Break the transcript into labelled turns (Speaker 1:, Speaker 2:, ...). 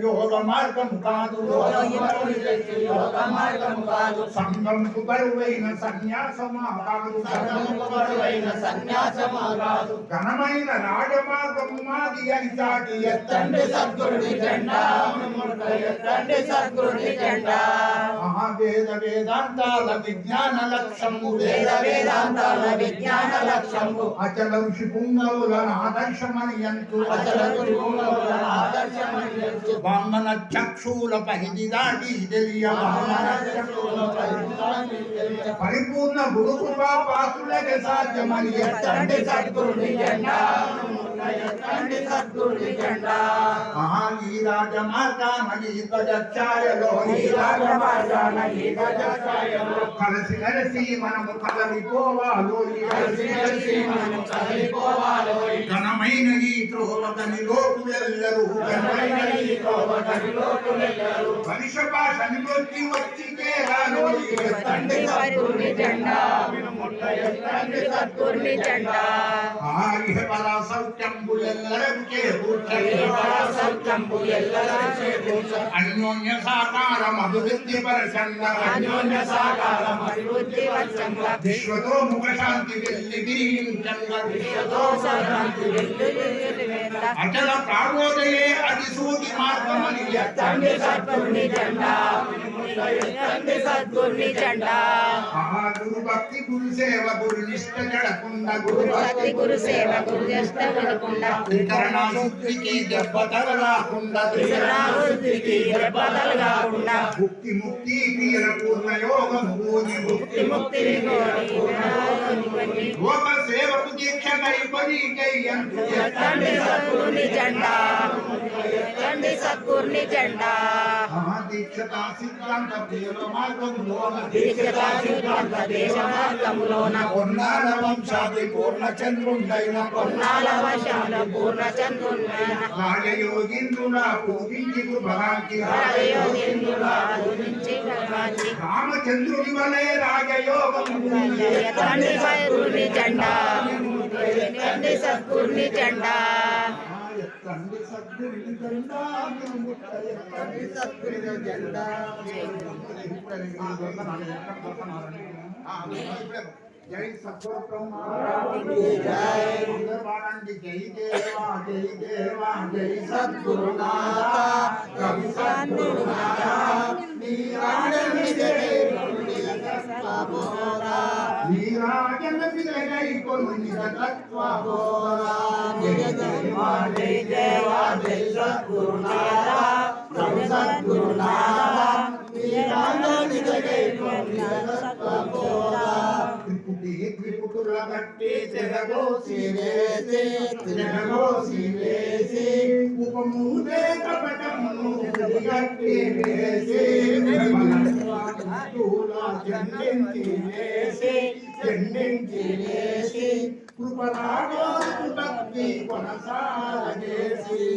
Speaker 1: యోగ మార్గం కాదు సంగంకు బరువైన సన్యాసమా కాదు ఘనమైన రాజమార్గం మాది అని చాటి ఎత్తండి సద్గురుడి జెండా వేద వేదాంతాల విజ్ఞాన లక్ష్యము అచల ఋషి పుంగవులను ఆదర్శమని అంటూ వామన చక్షుల పరిధి దాటి తెలియ పరిపూర్ణ గురు కృపా పాత్రులకి సాధ్యమని ఎత్తండి సద్గురుడి జెండా ఈ రాజమార్గాన కలిసి కలిసి మనము కదలిపోవాలో ఘనమైన ఈ త్రోవకని లోకులెల్లరూ మనిష భాషని వచ్చి చేరాలో అన్యోన్య సాకారం అభివృద్ధి విశ్వతో ముఖ శాంతి అచల ప్రాగోదయే అది సూటి మార్గమని గురు భక్తి గురు సేవ గురు నిష్ట జడకుండా శుద్ధికి దెబ్బ తగలకుండా ముక్తి ముక్తి క్రియల పూర్ణ యోగము లోక సేవకు దీక్షకై పరీకై
Speaker 2: సద్గురుని జెండా
Speaker 1: దీక్షతా సిద్ధాంత ప్రేమ మార్గములోన కొన్నాళ్ళ వంశాది పూర్ణచంద్రుండైన రాజయోగింద్రుల పూజించి కృపరాంకి రామచంద్రుని వలె రాజయోగము
Speaker 2: జెండా సద్గురుని జెండా
Speaker 1: జై సద్గురు జై జై దేవా జై దేవా జై సద్గురునాథ కవి సద్గురునాథ నీరాజన విజయై కొన్ని తత్వబోధ జై దేవా జై దేవా జై సద్గురునాథ కవి సద్గురునాథ నీరాజన విజయై కొన్ని తత్వబోధ త్రిపుటుల గట్టి తెగోసి వేసి ఉపమూదే కపటమును గట్టి వేసి చెండించి కృపరాగో భక్తి కొనసాగేసి